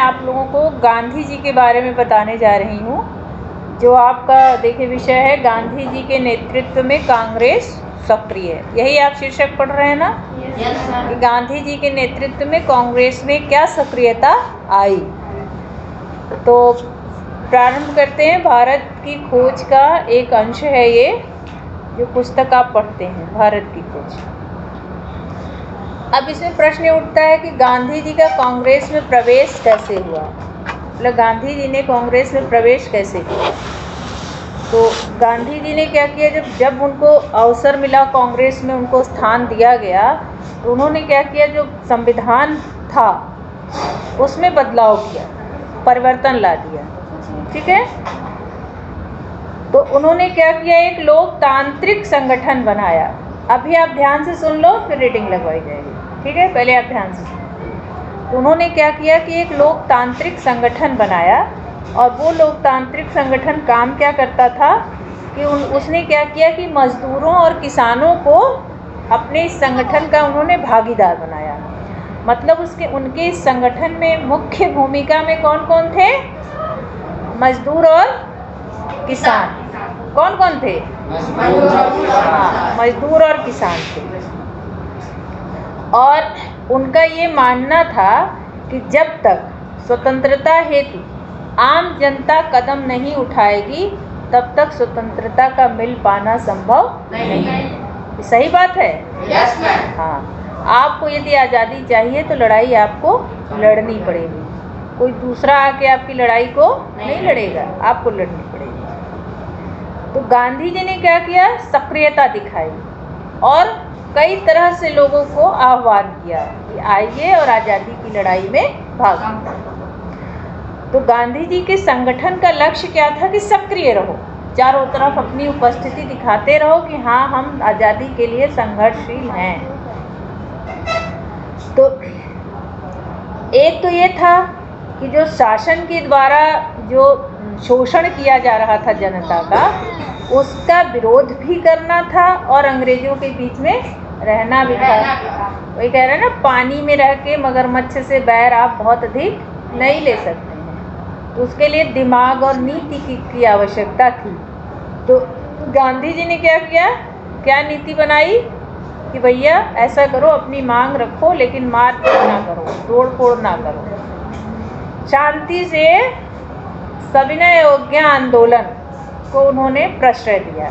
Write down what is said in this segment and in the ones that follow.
आप लोगों को गांधी जी के बारे में बताने जा रही हूँ, जो आपका देखिए विषय है गांधी जी के नेतृत्व में कांग्रेस सक्रिय। यही आप शीर्षक पढ़ रहे हैं ना? कि गांधी जी के नेतृत्व में कांग्रेस में क्या सक्रियता आई। तो प्रारंभ करते हैं। भारत की खोज का एक अंश है ये, जो पुस्तक आप पढ़ते हैं, भारत की खोज। अब इसमें प्रश्न उठता है कि गांधी जी का कांग्रेस में प्रवेश कैसे हुआ, मतलब गांधी जी ने कांग्रेस में प्रवेश कैसे किया। तो गांधी जी ने क्या किया, जब उनको अवसर मिला, कांग्रेस में उनको स्थान दिया गया, तो उन्होंने क्या किया, जो संविधान था उसमें बदलाव किया, परिवर्तन ला दिया। ठीक है। तो उन्होंने क्या किया, एक लोकतांत्रिक संगठन बनाया। अभी आप ध्यान से सुन लो, फिर रीडिंग लगवाई जाएगी। ठीक है, पहले आप ध्यान से सुनो। तो उन्होंने क्या किया कि एक लोकतांत्रिक संगठन बनाया, और वो लोकतांत्रिक संगठन काम क्या करता था कि उसने क्या किया कि मजदूरों और किसानों को अपने इस संगठन का उन्होंने भागीदार बनाया। मतलब उनके इस संगठन में मुख्य भूमिका में कौन कौन थे? मजदूर और किसान। कौन कौन थे? हाँ, मजदूर और किसान थे। और उनका ये मानना था कि जब तक स्वतंत्रता हेतु आम जनता कदम नहीं उठाएगी, तब तक स्वतंत्रता का मिल पाना संभव नहीं है। सही बात है? Yes ma'am. हाँ, आपको यदि आज़ादी चाहिए तो लड़ाई आपको लड़नी पड़ेगी। कोई दूसरा आके आपकी लड़ाई को नहीं लड़ेगा, आपको लड़नी पड़ेगी। तो गांधी जी ने क्या किया, सक्रियता दिखाई और कई तरह से लोगों को आह्वान किया कि आइए और आज़ादी की लड़ाई में भाग लीजिए। तो गांधी जी के संगठन का लक्ष्य क्या था कि सक्रिय रहो, चारों तरफ अपनी उपस्थिति दिखाते रहो कि हाँ, हम आज़ादी के लिए संघर्षशील हैं। तो एक तो ये था कि जो शासन के द्वारा जो शोषण किया जा रहा था जनता का, उसका विरोध भी करना था और अंग्रेजों के बीच में रहना भी था। वही कह रहे हैं ना, पानी में रह के मगरमच्छ से बैर आप बहुत अधिक नहीं ले सकते हैं। तो उसके लिए दिमाग और नीति की आवश्यकता थी। तो गांधी जी ने क्या किया, क्या नीति बनाई कि भैया ऐसा करो, अपनी मांग रखो लेकिन मारपीट ना करो, तोड़ फोड़ ना करो, शांति से सविनय अवज्ञा आंदोलन को उन्होंने प्रश्रय दिया।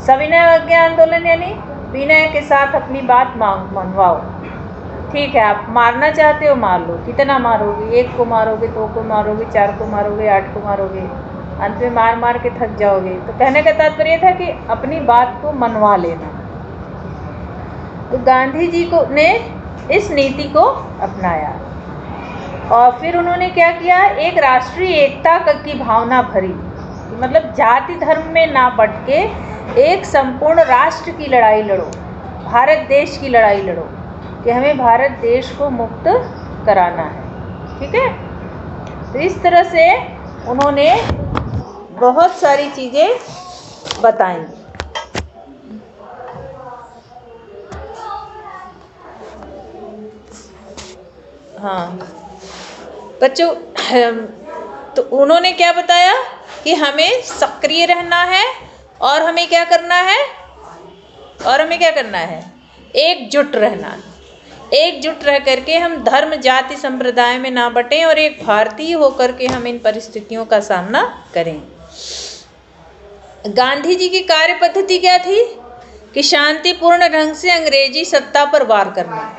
सविनय अवज्ञा आंदोलन यानी विनय के साथ अपनी बात मनवाओ। ठीक है, आप मारना चाहते हो मार लो, कितना मारोगे, 1 को मारोगे, 2 को मारोगे, 4 को मारोगे, 8 को मारोगे, अंत में मार मार के थक जाओगे। तो कहने का तात्पर्य था कि अपनी बात को मनवा लेना। तो गांधी जी ने इस नीति को अपनाया और फिर उन्होंने क्या किया, एक राष्ट्रीय एकता की भावना भरी, मतलब जाति धर्म में ना बट के एक संपूर्ण राष्ट्र की लड़ाई लड़ो, भारत देश की लड़ाई लड़ो कि हमें भारत देश को मुक्त कराना है। ठीक है। तो इस तरह से उन्होंने बहुत सारी चीज़ें बताई। हाँ बच्चों, तो उन्होंने क्या बताया कि हमें सक्रिय रहना है और हमें क्या करना है, एकजुट रहना। एकजुट रह करके हम धर्म जाति संप्रदाय में ना बटें और एक भारतीय होकर के हम इन परिस्थितियों का सामना करें। गांधी जी की कार्य पद्धति क्या थी कि शांतिपूर्ण ढंग से अंग्रेजी सत्ता पर वार करना,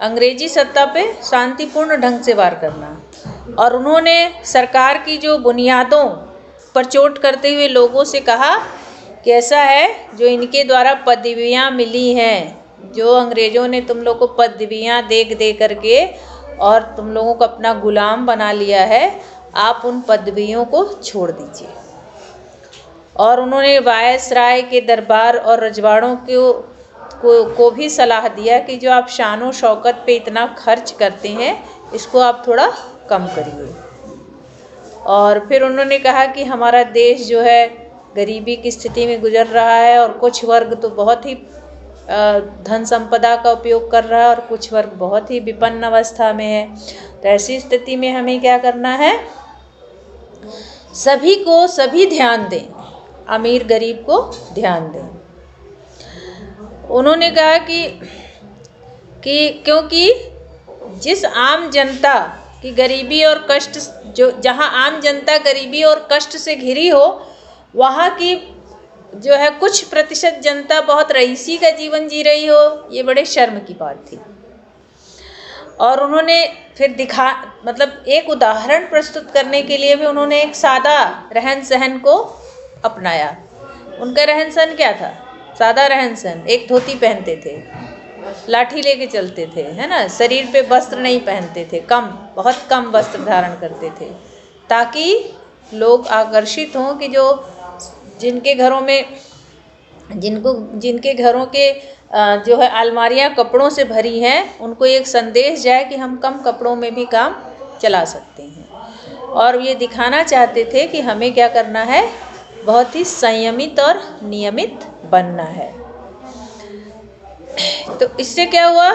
अंग्रेजी सत्ता पे शांतिपूर्ण ढंग से वार करना। और उन्होंने सरकार की जो बुनियादों पर चोट करते हुए लोगों से कहा कि ऐसा है, जो इनके द्वारा पदवियां मिली हैं, जो अंग्रेज़ों ने तुम लोग को पदवियां दे करके और तुम लोगों को अपना गुलाम बना लिया है, आप उन पदवियों को छोड़ दीजिए। और उन्होंने वायसराय के दरबार और रजवाड़ों को भी सलाह दिया कि जो आप शान और शौकत पे इतना खर्च करते हैं, इसको आप थोड़ा कम करिए। और फिर उन्होंने कहा कि हमारा देश जो है गरीबी की स्थिति में गुजर रहा है और कुछ वर्ग तो बहुत ही धन संपदा का उपयोग कर रहा है और कुछ वर्ग बहुत ही विपन्न अवस्था में है। तो ऐसी स्थिति में हमें क्या करना है, सभी को सभी ध्यान दें, अमीर गरीब को ध्यान दें। उन्होंने कहा कि क्योंकि जिस आम जनता की गरीबी और कष्ट, जो जहाँ आम जनता गरीबी और कष्ट से घिरी हो, वहाँ की जो है कुछ प्रतिशत जनता बहुत रईसी का जीवन जी रही हो, ये बड़े शर्म की बात थी। और उन्होंने फिर मतलब एक उदाहरण प्रस्तुत करने के लिए भी उन्होंने एक सादा रहन सहन को अपनाया। उनका रहन सहन क्या था? सादा रहन सहन। एक धोती पहनते थे, लाठी लेके चलते थे, है ना, शरीर पे वस्त्र नहीं पहनते थे, बहुत कम वस्त्र धारण करते थे, ताकि लोग आकर्षित हों कि जिनके घरों के जो है अलमारियाँ कपड़ों से भरी हैं, उनको एक संदेश जाए कि हम कम कपड़ों में भी काम चला सकते हैं। और ये दिखाना चाहते थे कि हमें क्या करना है, बहुत ही संयमित और नियमित बनना है। तो इससे क्या हुआ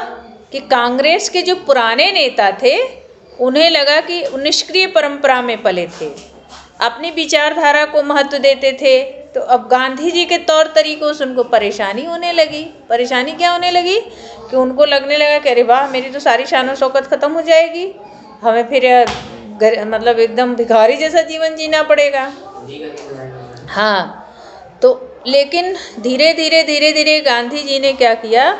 कि कांग्रेस के जो पुराने नेता थे, उन्हें लगा कि निष्क्रिय परंपरा में पले थे, अपनी विचारधारा को महत्व देते थे। तो अब गांधी जी के तौर तरीकों से उनको परेशानी होने लगी। परेशानी क्या होने लगी कि उनको लगने लगा कि अरे वाह, मेरी तो सारी शान शौकत ख़त्म हो जाएगी, हमें फिर मतलब एकदम भिखारी जैसा जीवन जीना पड़ेगा। हाँ, तो लेकिन धीरे धीरे गांधी जी ने क्या किया,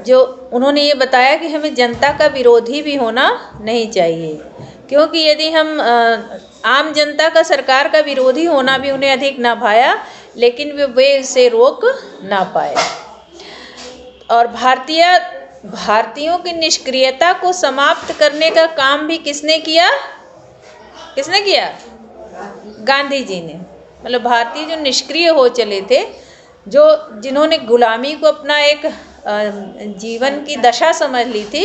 जो उन्होंने ये बताया कि हमें जनता का विरोधी भी होना नहीं चाहिए, क्योंकि यदि हम आम जनता का सरकार का विरोधी होना भी उन्हें अधिक ना भाया, लेकिन वे इसे रोक ना पाए। और भारतीयों की निष्क्रियता को समाप्त करने का काम भी किसने किया? गांधी जी ने। मतलब भारतीय जो निष्क्रिय हो चले थे, जिन्होंने गुलामी को अपना एक जीवन की दशा समझ ली थी,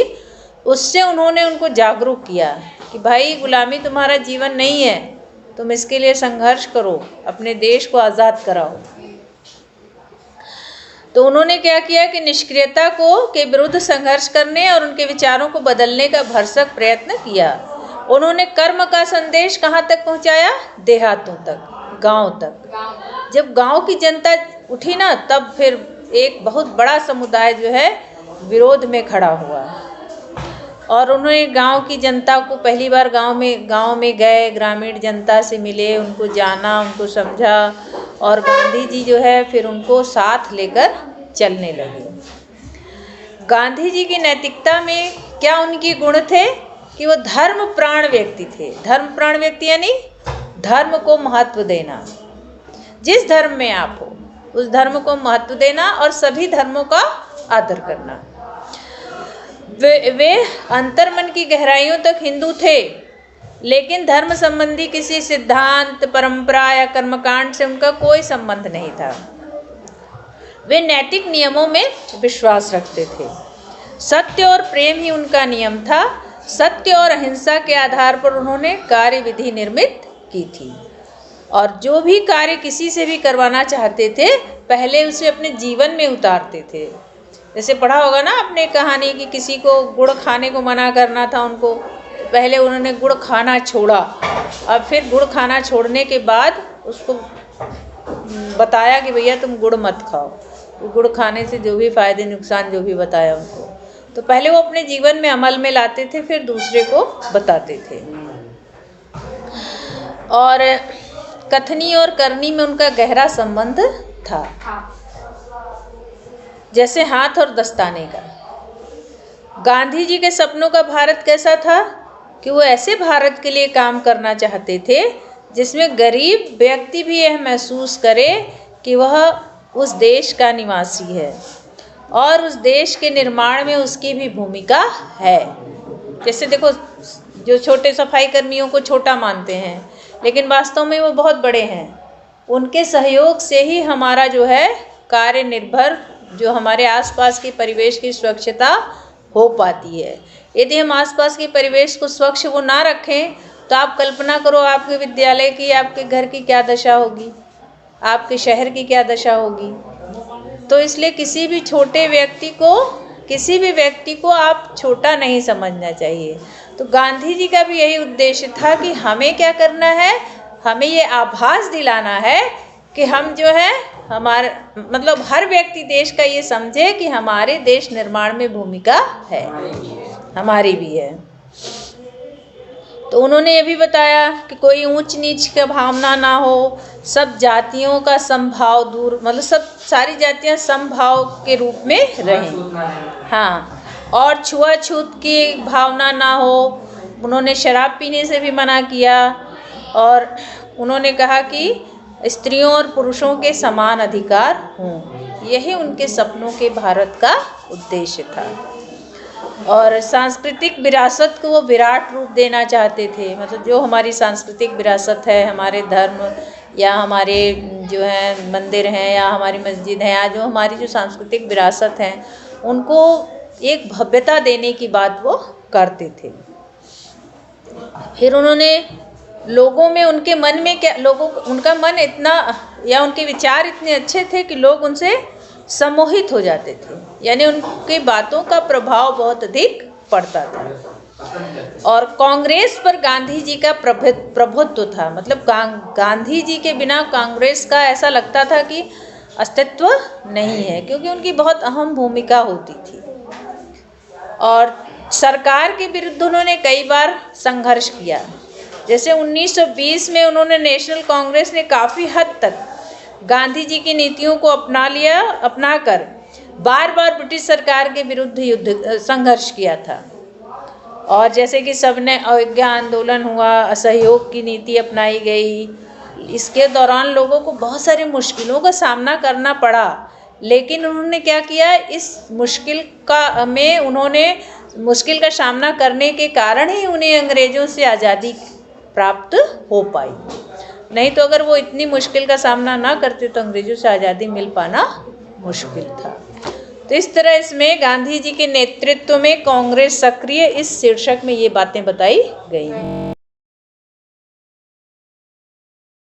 उससे उन्होंने उनको जागरूक किया कि भाई, गुलामी तुम्हारा जीवन नहीं है, तुम इसके लिए संघर्ष करो, अपने देश को आज़ाद कराओ। तो उन्होंने क्या किया कि निष्क्रियता के विरुद्ध संघर्ष करने और उनके विचारों को बदलने का भरसक प्रयत्न किया। उन्होंने कर्म का संदेश कहाँ तक पहुँचाया? देहातों तक, गांव तक। जब गांव की जनता उठी ना, तब फिर एक बहुत बड़ा समुदाय जो है विरोध में खड़ा हुआ। और उन्होंने गांव की जनता को पहली बार गांव में गए, ग्रामीण जनता से मिले, उनको जाना, उनको समझा, और गांधी जी जो है फिर उनको साथ लेकर चलने लगे। गांधी जी की नैतिकता में क्या उनके गुण थे कि वो धर्म प्राण व्यक्ति थे। धर्म प्राण व्यक्ति यानी धर्म को महत्व देना। जिस धर्म में आप हो, उस धर्म को महत्व देना और सभी धर्मों का आदर करना। वे अंतर्मन की गहराइयों तक हिंदू थे, लेकिन धर्म संबंधी किसी सिद्धांत, परंपरा या कर्मकांड से उनका कोई संबंध नहीं था। वे नैतिक नियमों में विश्वास रखते थे। सत्य और प्रेम ही उनका नियम था। सत्य और अहिंसा के आधार पर उन्होंने कार्य विधि निर्मित की थी, और जो भी कार्य किसी से भी करवाना चाहते थे, पहले उसे अपने जीवन में उतारते थे। जैसे पढ़ा होगा ना आपने कहानी कि किसी को गुड़ खाने को मना करना था उनको, पहले उन्होंने गुड़ खाना छोड़ा, और फिर गुड़ खाना छोड़ने के बाद उसको बताया कि भैया तुम गुड़ मत खाओ। तो गुड़ खाने से जो भी फ़ायदे नुकसान जो भी बताया उनको, तो पहले वो अपने जीवन में अमल में लाते थे, फिर दूसरे को बताते थे। और कथनी और करनी में उनका गहरा संबंध था, जैसे हाथ और दस्ताने का। गांधी जी के सपनों का भारत कैसा था कि वो ऐसे भारत के लिए काम करना चाहते थे जिसमें गरीब व्यक्ति भी यह महसूस करे कि वह उस देश का निवासी है और उस देश के निर्माण में उसकी भी भूमिका है। जैसे देखो, जो छोटे सफाई कर्मियों को छोटा मानते हैं, लेकिन वास्तव में वो बहुत बड़े हैं। उनके सहयोग से ही हमारा जो है कार्य निर्भर, जो हमारे आसपास के परिवेश की स्वच्छता हो पाती है। यदि हम आसपास के परिवेश को स्वच्छ वो ना रखें, तो आप कल्पना करो आपके विद्यालय की, आपके घर की क्या दशा होगी, आपके शहर की क्या दशा होगी। तो इसलिए किसी भी व्यक्ति को आप छोटा नहीं समझना चाहिए। तो गांधी जी का भी यही उद्देश्य था कि हमें क्या करना है, हमें ये आभास दिलाना है कि हम जो है हमारे मतलब हर व्यक्ति देश का ये समझे कि हमारे देश निर्माण में भूमिका है, हमारी भी है। तो उन्होंने ये भी बताया कि कोई ऊंच नीच का भावना ना हो, सब जातियों का समभाव दूर, मतलब सारी जातियां समभाव के रूप में रहें। हाँ, और छुआछूत की भावना ना हो। उन्होंने शराब पीने से भी मना किया और उन्होंने कहा कि स्त्रियों और पुरुषों के समान अधिकार हों। यही उनके सपनों के भारत का उद्देश्य था। और सांस्कृतिक विरासत को वो विराट रूप देना चाहते थे। मतलब जो हमारी सांस्कृतिक विरासत है, हमारे धर्म या हमारे जो है मंदिर हैं या हमारी मस्जिद हैं या जो हमारी जो सांस्कृतिक विरासत हैं, उनको एक भव्यता देने की बात वो करते थे। फिर उन्होंने लोगों में, उनके मन में क्या, उनका मन इतना या उनके विचार इतने अच्छे थे कि लोग उनसे सम्मोहित हो जाते थे, यानी उनकी बातों का प्रभाव बहुत अधिक पड़ता था। और कांग्रेस पर गांधी जी का प्रभुत्व था। मतलब गांधी जी के बिना कांग्रेस का ऐसा लगता था कि अस्तित्व नहीं है, क्योंकि उनकी बहुत अहम भूमिका होती थी। और सरकार के विरुद्ध उन्होंने कई बार संघर्ष किया। जैसे 1920 में उन्होंने नेशनल कांग्रेस ने काफ़ी हद तक गांधी जी की नीतियों को अपनाकर बार बार ब्रिटिश सरकार के विरुद्ध संघर्ष किया था। और जैसे कि सबने अवज्ञा आंदोलन हुआ, असहयोग की नीति अपनाई गई। इसके दौरान लोगों को बहुत सारी मुश्किलों का सामना करना पड़ा, लेकिन उन्होंने क्या किया, इस मुश्किल का सामना करने के कारण ही उन्हें अंग्रेज़ों से आज़ादी प्राप्त हो पाई। नहीं तो अगर वो इतनी मुश्किल का सामना ना करते तो अंग्रेज़ों से आज़ादी मिल पाना मुश्किल था। तो इस तरह इसमें गांधी जी के नेतृत्व में कांग्रेस सक्रिय, इस शीर्षक में ये बातें बताई गई हैं।